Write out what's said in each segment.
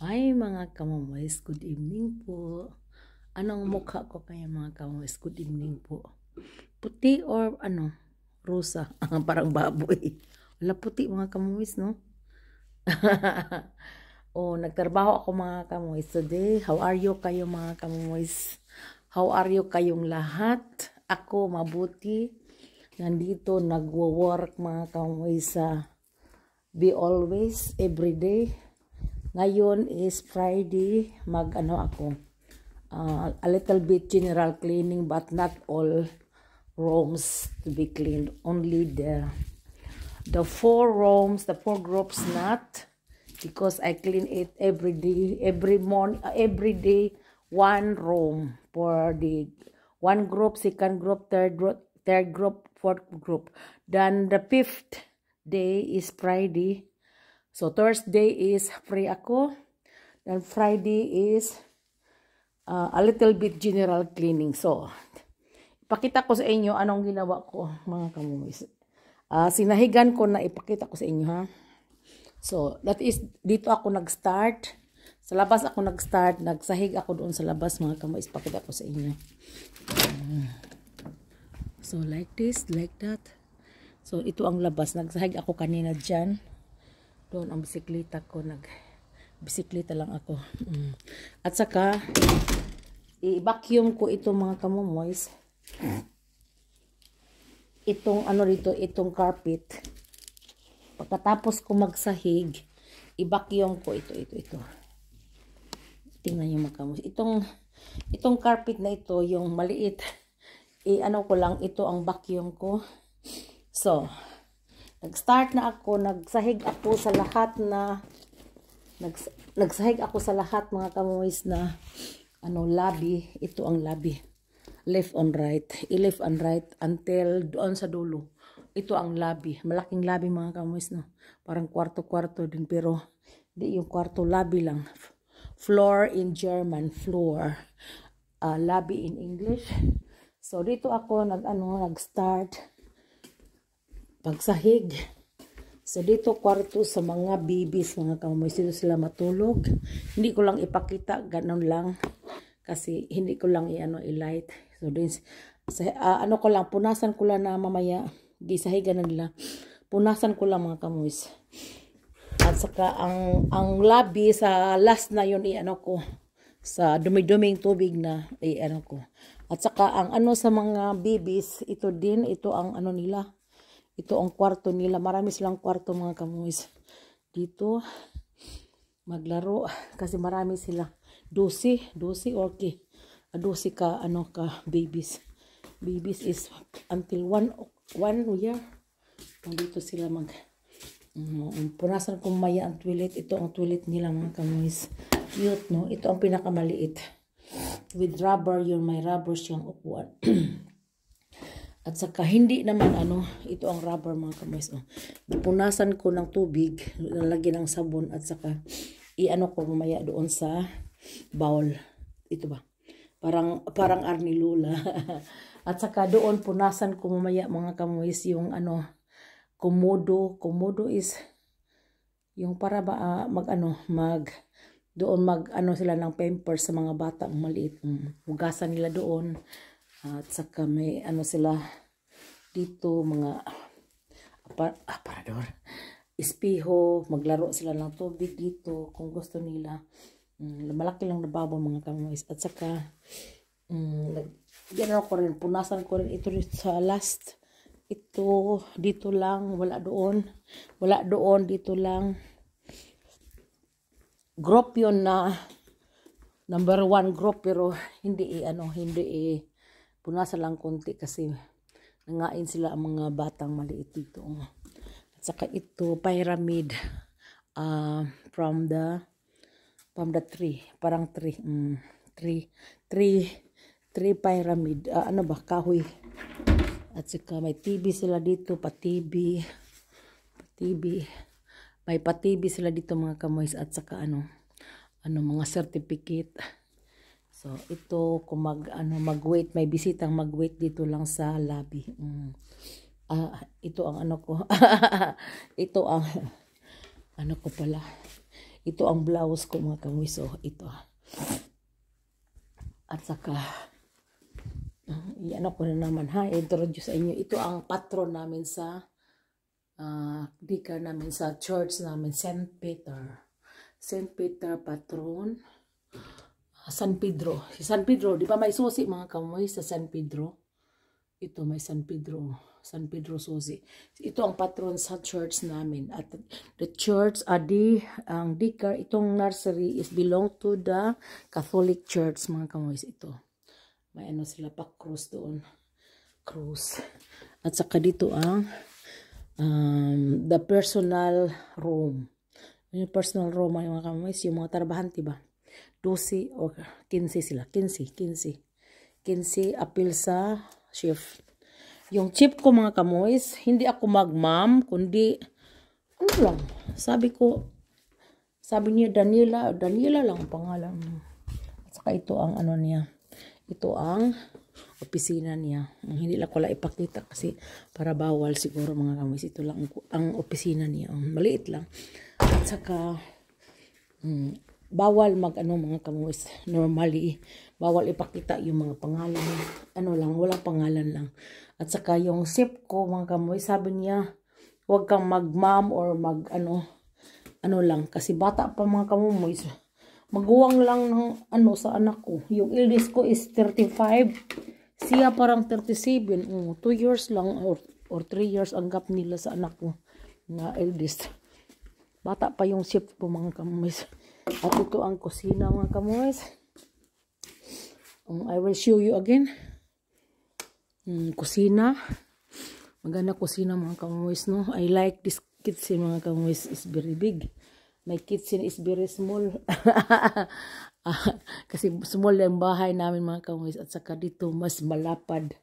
Hi mga kamomoys, good evening po. Anong mukha ko kaya mga kamomoys? Good evening po. Puti or ano? Rosa. Parang baboy. Wala puti mga kamomoys, no? Oh, nagtrabaho ako mga kamomoys today. How are you kayo mga kamomoys? How are you kayong lahat? Ako mabuti. Nandito nagwo-work mga kamomoys sa Be Always everyday. Ngayon is Friday, ako, a little bit general cleaning but not all rooms to be cleaned. Only the 4 rooms, the 4 groups not, because I clean it every day, every morning, every day, 1 room for the 1 group, 2nd group, 3rd group, 4th group. Then the 5th day is Friday. So, Thursday is free ako. Then, Friday is a little bit general cleaning. So, ipakita ko sa inyo anong ginawa ko, mga kamumis. Sinahigan ko na ipakita ko sa inyo, ha? So, that is, dito ako nag-start. Sa labas ako nag-start. Nagsahig ako doon sa labas, mga kamumis. Ipakita ko sa inyo. So, like this, like that. So, ito ang labas. Nagsahig ako kanina dyan. Doon ang bisikleta ko, bisikleta lang ako. At saka, i-vacuum ko itong mga kamomoys. Itong ano rito, itong carpet. Pagkatapos ko magsahig, i-vacuum ko ito. Tingnan niyo mga kamomoys. Itong carpet na ito, yung maliit, ano ko lang, ito ang vacuum ko. So, nag-start na ako, nagsahig ako sa lahat mga kamoys na lobby. Ito ang lobby. Left and right. I-left and right until doon sa dulo. Ito ang lobby. Malaking lobby mga kamoys, no? Parang kwarto-kwarto din, pero hindi yung kwarto, lobby lang. Floor in German, floor. Lobby in English. So, dito ako nag-start pagsahig. So, dito kwarto sa mga babies, mga kamoys. Dito sila matulog. Hindi ko lang ipakita, ganun lang. Kasi hindi ko lang i-light. So, ko lang, punasan ko lang na mamaya. Gisahigan na nila. Punasan ko lang mga kamoys. At saka, ang lobby sa last na yun, ko. Sa dumi-duming tubig na, ko. At saka, ang sa mga babies, ito din, ito ang nila. Ito ang kwarto nila. Marami silang kwarto mga kamoys. Dito, maglaro. Kasi marami sila. 12 okay. 12 ka babies. Babies is until 1 year. Dito sila punasan kong maya ang toilet. Ito ang toilet nila mga kamoys. Cute, no? Ito ang pinakamaliit. With rubber, yun, may rubber siyang upuan. At saka hindi naman ito ang rubber mga kamoys. Punasan ko ng tubig, lalagyan ng sabon at saka ko mamaya doon sa bowl. Ito ba? Parang Arnilula. At saka doon punasan ko mamaya mga kamoys yung komodo. Komodo is yung para ba doon sila ng pampers sa mga bata maliit. Hugasan nila doon. At saka may sila dito mga aparador, espiho, maglaro sila ng tubig dito kung gusto nila. Malaki lang na babo mga kamoys. At saka ko rin, punasan ko rin ito sa last. Ito dito lang, wala doon, dito lang. Group yun na number 1 group, pero hindi punasan lang konti kasi nangain sila ang mga batang maliit dito. At saka ito pyramid from the tree, parang tree pyramid, kahoy. At saka may TV sila dito, pa-TV. May pa-TV sila dito mga kamoys. At saka mga certificate. So, ito, kung mag-wait, may bisitang mag-wait dito lang sa lobby. Ito ang ko. Ito ang, ko pala. Ito ang blouse ko mga kamoys. So, ito. At saka, yan ako na naman ha, introduce sa inyo. Ito ang patron namin sa dika namin sa church namin, St. Peter. St. Peter patron. San Pedro. Si San Pedro, di ba may susi mga kamoy sa San Pedro? Ito may San Pedro. San Pedro susi. Ito ang patron sa church namin. At the church, ang dika, itong nursery is belong to the Catholic Church mga kamoy. Ito. May ano sila pa cross doon. Cross. At saka dito ang the personal room. Yung personal room ay mga kamoy, yung mga trabahante ba? 12 or 15 sila. 15 apil sa chef. Yung chef ko mga kamoys, hindi ako mag-ma'am, kundi ano lang. Sabi niya Daniela lang ang pangalan. At saka ito ang ano niya. Ito ang opisina niya. Hindi lang ko lang ipakita kasi para bawal siguro mga kamoys. Ito lang ang opisina niya. Maliit lang. At saka bawal mga kamoys. Normally, bawal ipakita yung mga pangalan. Ano lang, walang pangalan lang. At saka yung chef ko mga kamoys, sabi niya, huwag kang mag-ma'am or ano lang. Kasi bata pa mga kamoys. Maguwang lang ng sa anak ko. Yung eldest ko is 35. Siya parang 37. 2 years lang or 3 years ang gap nila sa anak ko na eldest. Bata pa yung chef ko mga kamoys. At ito ang kusina mga kamoys. I will show you again. Kusina. Maganda kusina mga kamoys, no? I like this kitchen mga kamoys. It's very big. My kitchen is very small. Kasi small yung bahay namin mga kamoys. At saka dito mas malapad.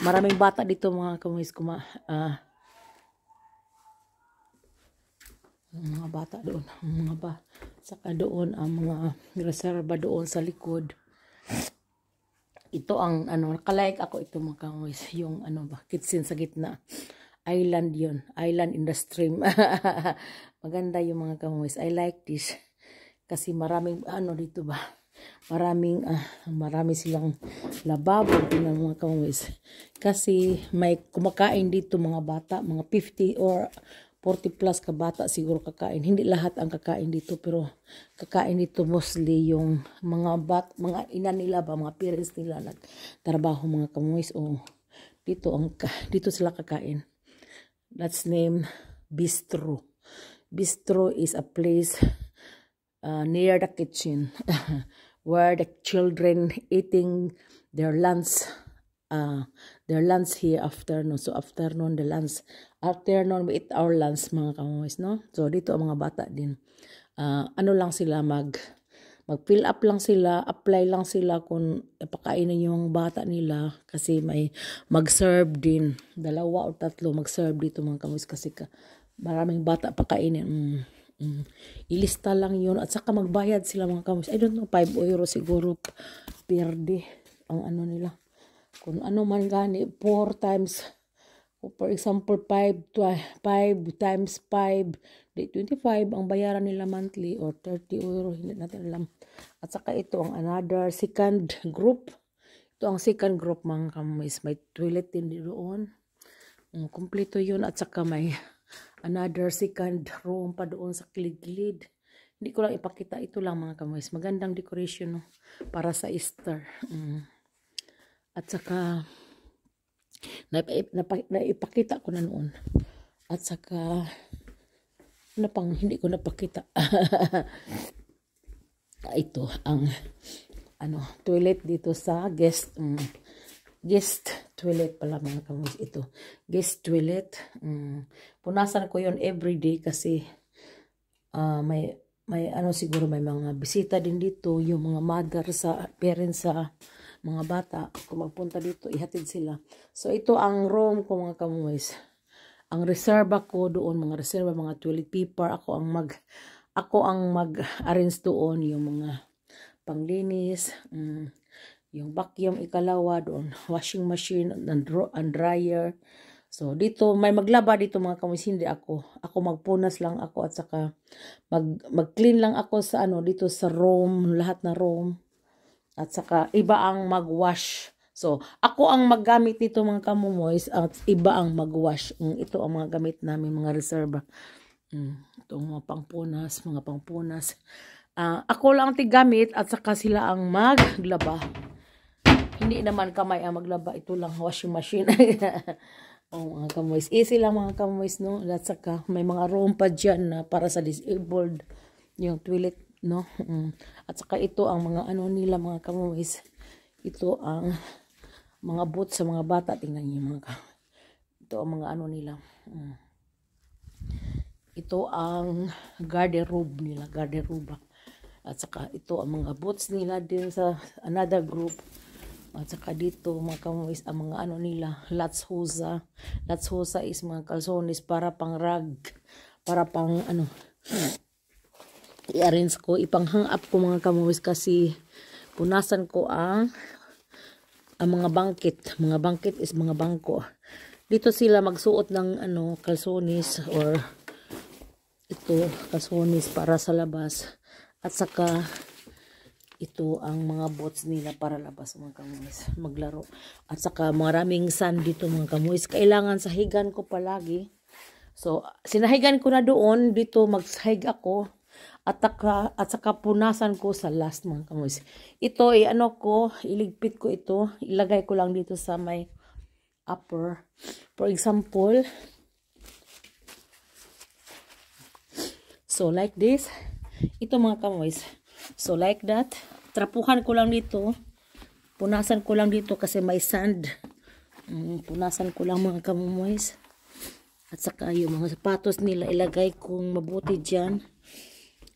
Maraming bata dito mga kamoys. Mga bata doon. Saka doon ang mga reserva doon sa likod. Ito ang nakalike ako ito mga kamoys. Yung kitchen sa gitna. Island yun. Island in the stream. Maganda yung mga kamoys. I like this. Kasi maraming dito ba. Marami silang lababo din ng mga kamoys. Kasi may kumakain dito mga bata. Mga 50 or 40 plus ka bata siguro kakain. Hindi lahat ang kakain dito pero kakain dito mostly yung mga ina nila ba, mga parents nila nagtrabaho mga kamoys o dito sila kakain. That's name Bistro. Bistro is a place near the kitchen where the children eating their lunch here afternoon. So afternoon the lunch. Afternoon we eat our lunch mga kamoys, no? So dito ang mga bata din. Lang sila mag-fill up lang sila, apply lang sila kung ipakainin yung bata nila kasi may mag-serve din. 2 o 3 mag-serve dito mga kamoys kasi maraming bata pakainin. Ilista lang yun at saka magbayad sila mga kamoys. I don't know, 5 euro siguro per day ang nila. Kung man gani, 4 times, for example, 5 times 5, 25 ang bayaran nila monthly or 30 euro, hindi natin alam. At saka ito ang second group. Ito ang second group mga kamoys. May toilet din doon. Kompleto yun at saka may another second room pa doon sa kilid-kilid. Hindi ko lang ipakita. Ito lang mga kamoys. Magandang decoration para sa Easter. At saka naipakita ko na noon. At saka hindi ko napakita. Ito ang toilet dito sa guest toilet pala mga kamoys. Ito guest toilet. Punasan ko yon everyday kasi may siguro may mga bisita din dito, yung mga mother sa parents sa mga bata, kung magpunta dito, ihatid sila. So, ito ang room ko mga kamoys. Ang reserva ko doon, mga toilet paper, ako ang mag-arrange doon, yung mga panglinis, yung vacuum, ikalawa doon, washing machine, and dryer, So, dito, may maglaba dito mga kamoys, hindi ako. Ako magpunas lang ako at saka mag-clean lang ako sa dito sa room, lahat na room. At saka, iba ang mag-wash. So, ako ang maggamit nito mga kamoys at iba ang mag-wash. Ito ang mga gamit namin, mga reserva. Ito mga pangpunas. Ako lang ang tigamit at saka sila ang maglaba. Hindi naman kamay ang maglaba. Ito lang washing machine. Oh, mga kamoys. Easy lang mga kamoys, no? At saka may mga room pa dyan na para sa disabled. Yung toilet, no? At saka ito ang mga nila mga kamoys. Ito ang mga boots sa mga bata. Tingnan niyo mga ito ang mga nila. Ito ang garderobe nila. Garderobe. At saka ito ang mga boots nila din sa another group. At saka dito mga kamoys ang mga nila, latshosa. Latshosa is mga kalsones para pang rag, para pang i-arrange ko, ipang-hang up ko mga kamoys kasi punasan ko ang mga bangkit. Mga bangkit is mga bangko. Dito sila magsuot ng kalsones or ito kalsones para sa labas. At saka ito ang mga boots nila para labas mga kamoys, maglaro. At saka maraming sand dito mga kamoys. Kailangan sahigan ko palagi. So, sinahigan ko na doon. Dito magsahig ako. At saka punasan ko sa last mga kamoys. Ito iligpit ko ito. Ilagay ko lang dito sa may upper. For example, so like this. Ito mga kamoys. So like that, trapuhan ko lang dito. Punasan ko lang dito kasi may sand. Punasan ko lang mga kamoys. At saka yung mga sapatos nila ilagay kong mabuti dyan.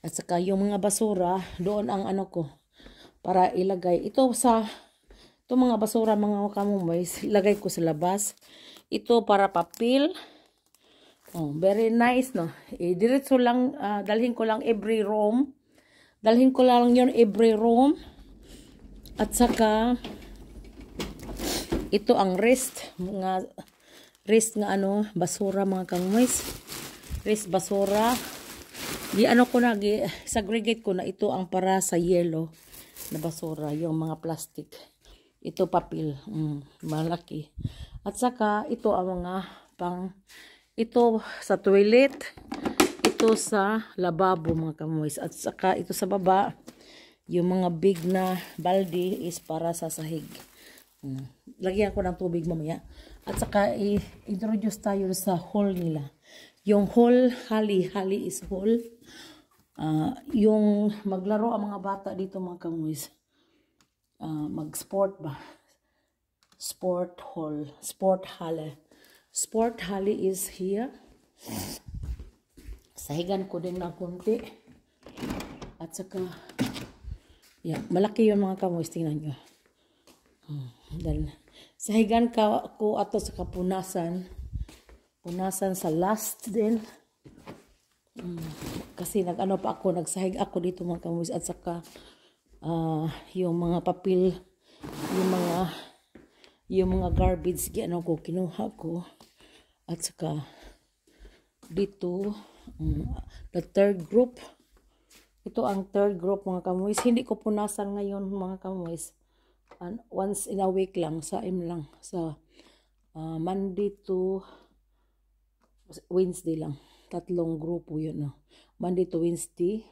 At saka yung mga basura, doon ang ko para ilagay. Ito mga basura mga kamoys, ilagay ko sa labas. Ito para papel. Oh, very nice no. Diretso lang, dalhin ko lang every room. Dalhin ko lang yun every room. At saka, ito ang rest nga basura mga kamoys. Rest basura. Segregate ko na ito ang para sa yellow na basura. Yung mga plastic. Ito papel. Malaki. At saka, ito ang mga ito sa toilet. Ito sa lababo mga kamoys. At saka ito sa baba, yung mga big na balde is para sa sahig. Lagyan ko ng tubig mamaya. At saka i-introduce tayo sa hall nila. Yung hall, hali is hall. Yung maglaro ang mga bata dito mga kamoys. Mag-sport ba? Sport hall. Sport hall. Sport hall is here. Sahigan ko din ng konti. At saka, malaki yung mga kamoys. Tingnan nyo. Sahigan ko ato sa kapunasan. Punasan sa last din. Kasi nagsahig ako dito mga kamoys. At saka, yung mga papel, yung mga garbage, kinuha ko. At saka, dito, the third group. Ito ang third group mga kamoys. Hindi ko punasan ngayon mga kamoys. Once in a week lang. Sa Monday to Wednesday lang. 3 grupo yun. Monday to Wednesday.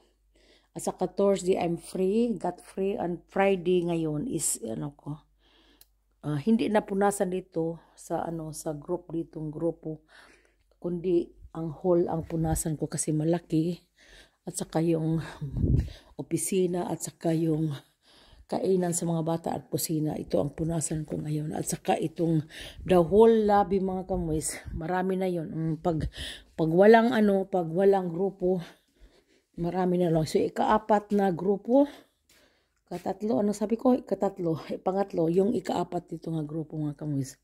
At saka Thursday I'm free. Got free. And Friday ngayon is hindi na punasan dito sa group ditong grupo. Kundi ang hall ang punasan ko kasi malaki. At saka yung opisina at saka yung kainan sa mga bata at kusina. Ito ang punasan ko ngayon. At saka itong the whole lobby mga kamoys. Marami na yun. Pag walang grupo, marami na lang. So ikaapat na grupo. Katatlo. Pangatlo. Yung ikaapat dito nga grupo mga kamoys.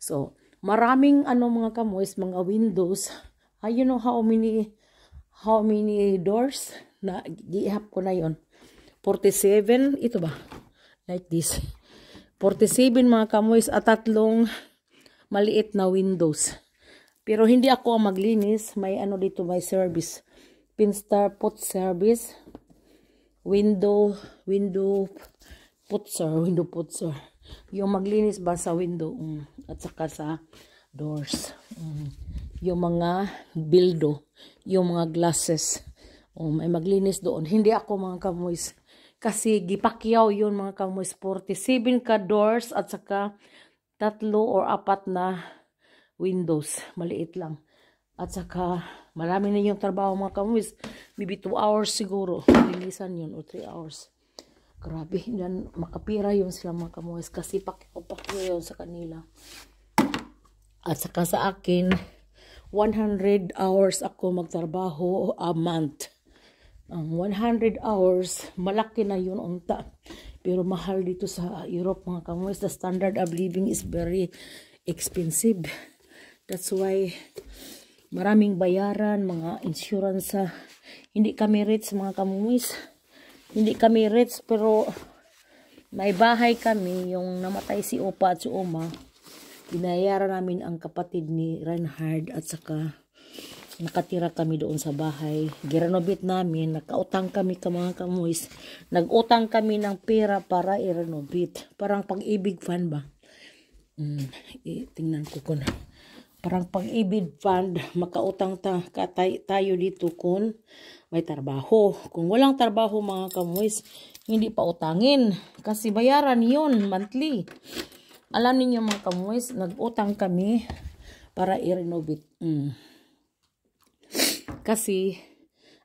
So maraming mga kamoys, mga windows. You know how many doors na gihap ko na yon? 47, ito ba? Like this. 47 mga kamoys at 3 maliit na windows. Pero hindi ako ang maglinis. May ano dito, may service. Pinstar put service. Window putzer. Yung maglinis ba sa window at saka sa doors. Yung mga bildo, yung mga glasses. May maglinis doon. Hindi ako mga kamoys. Kasi gipakyaw yun mga kamoys. 47 ka doors at saka 3 or 4 na windows. Maliit lang. At saka marami na yung trabaho mga kamoys. Maybe 2 hours siguro. Linisan yun o 3 hours. Grabe. Yan, makapira yun sila mga kamoys. Kasi pakyaw yun sa kanila. At saka sa akin, 100 hours ako magtrabaho a month. Ang 100 hours, malaki na yun unta. Pero mahal dito sa Europe mga kamoys. The standard of living is very expensive. That's why maraming bayaran, mga insurance. Hindi kami rich mga kamoys. Hindi kami rich pero may bahay kami. Yung namatay si Opa at si Oma. Binayaran namin ang kapatid ni Reinhard at saka nakatira kami doon sa bahay. Girenovate namin. Nakautang kami mga kamoys. Nag-utang kami ng pera para i-renovate. Parang pag-ibig fund ba? Tingnan ko na. Parang pag-ibig fund. Makautang tayo dito kung may trabaho. Kung walang trabaho mga kamoys, hindi pa utangin. Kasi bayaran yun monthly. Alam niyo mga kamoys, nag-utang kami para i-renovate. Kasi,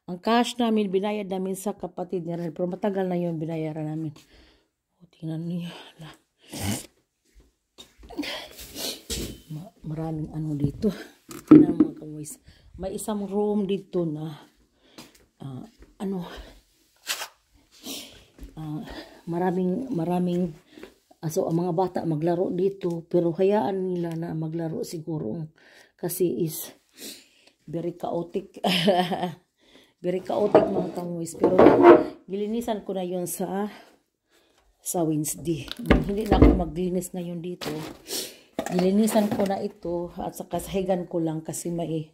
ang cash namin, binayad namin sa kapatid niya. Pero matagal na yun, binayaran namin. Tingnan niyo. Maraming ano dito. Tingnan mga kamoys. May isang room dito na maraming so, ang mga bata maglaro dito, pero hayaan nila na maglaro siguro kasi is very chaotic. Very chaotic mga kamoys. Pero gilinisan ko na yun sa Wednesday. Hindi na ako maglinis ngayon dito. Gilinisan ko na ito at saka sahigan ko lang kasi may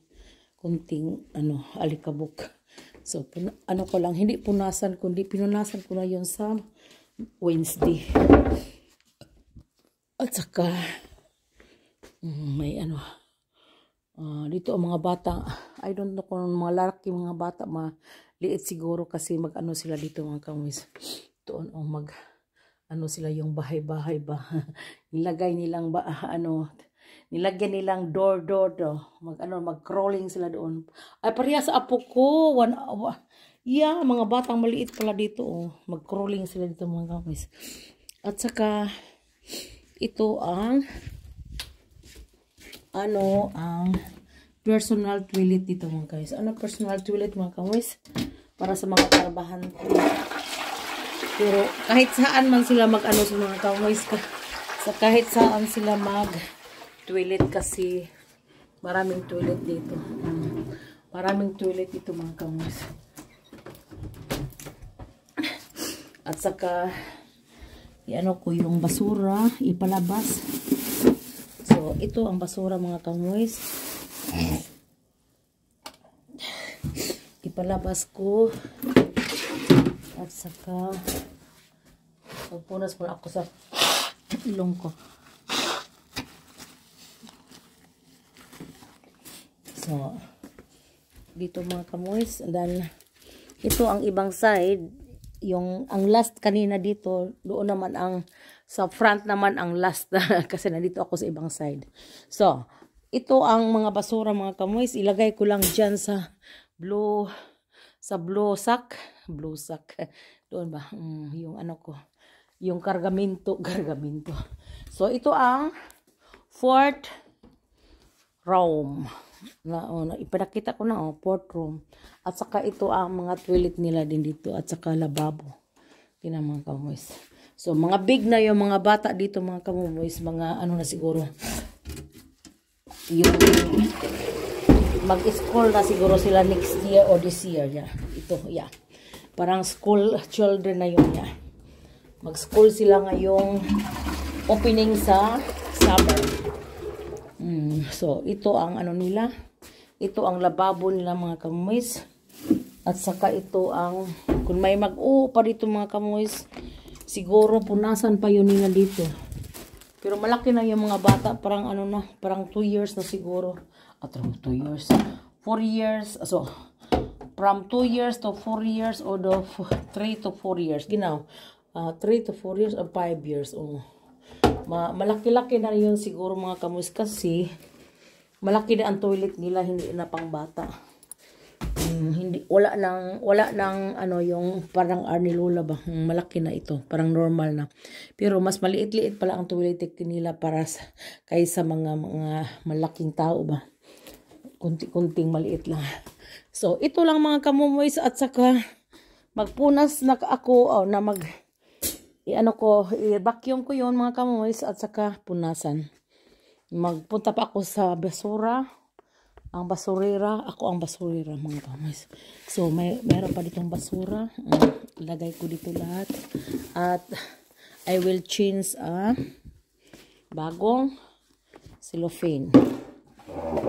kunting alikabok. So, ko lang, hindi punasan, kundi pinunasan ko na yun sa Wednesday. At saka, may dito ang mga bata, I don't know kung mga lalaki, mga bata, maliit siguro kasi mag-ano sila dito mga kamoys. Doon, sila yung bahay-bahay ba. Nilagay nilang, nilagyan nilang door, mag-crawling sila doon. Ay, pareha sa apo ko, mga batang maliit pala dito, mag-crawling sila dito mga kamoys. At saka, ito ang ang personal toilet dito mga guys. Personal toilet mga kamoys? Para sa mga trabahan. Pero kahit saan man sila sa mga kamoys. Kahit saan sila toilet kasi maraming toilet dito. Maraming toilet dito mga kamoys. At saka ko yung basura, ipalabas. So, ito ang basura mga kamoys. Ipalabas ko. At saka, pagpunas mo ako sa ilong ko. So, dito mga kamoys. And then, ito ang ibang side. Ang last kanina dito, doon naman sa front naman ang last kasi nandito ako sa ibang side. So, ito ang mga basura mga kamoys, ilagay ko lang dyan sa blue sack. Doon ba? Yung yung gargamento. So, ito ang fourth room. Ipinakita ko na fourth room. At saka ito ang mga toilet nila din dito. At saka lababo. Tingnan mga kamoys. So, mga big na yung mga bata dito mga kamoys. Mga na siguro. Yung mag-school na siguro sila next year or this year. Yeah. Ito, yeah. Parang school children na yun. Yeah. Mag-school sila ngayong opening sa summer. So, ito ang ano nila. Ito ang lababo nila mga kamuys. At saka ito ang, kung may mag-uho pa dito mga kamuys, siguro punasan pa yun nila dito. Pero malaki na yung mga bata. Parang ano na, parang 2 years na siguro. At 2 years. 4 years. So, from 2 years to 4 years or the 3 to 4 years. Ginaw. 3 to 4 years or 5 years. Oh. Malaki-laki na yun siguro mga kamuys kasi malaki na ang toilet nila, hindi na pang bata. Hindi, wala nang ano yung parang Arnilula ba, malaki na ito, parang normal na, pero mas maliit-liit pala ang toilet nila para kaysa mga malaking tao ba, kunting maliit lang. So ito lang mga kamumoys, at saka magpunas na ako na i-vacuum ko yon mga kamumoys, at saka punasan. Magpunta pa ako sa basura. Ang basurera, ako ang basurera mga kamuys. So meron pa ditong basura. Ilagay ko dito lahat. At I will change bagong cellophane.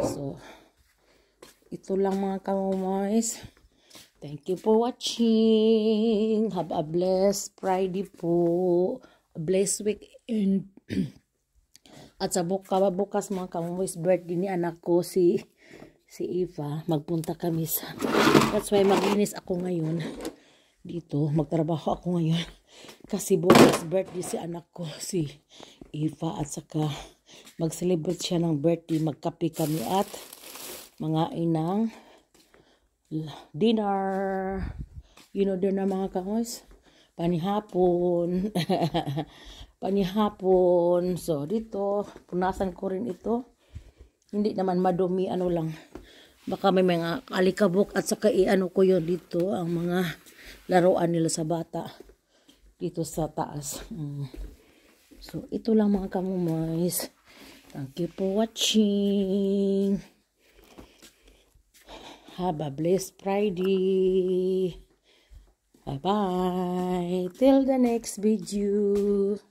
So ito lang mga kamuys. Thank you for watching. Have a blessed Friday po. A blessed weekend. At sa bukas mga kamuys, birthday ni anak ko si Eva. Magpunta kami sa, that's why maglinis ako ngayon dito, magtrabaho ako ngayon kasi bukas birthday si anak ko si Eva, at saka mag-celebrate siya ng birthday. Magkape kami at mga inang dinner, dinner mga kamuys, panihapon. Panihapon. So dito punasan ko rin ito, hindi naman madumi, ano lang, baka may mga alikabok, at saka ko yun dito ang mga laruan nila sa bata dito sa taas. So ito lang mga kamumoys. Thank you for watching. Have a blessed Friday. Bye bye till the next video.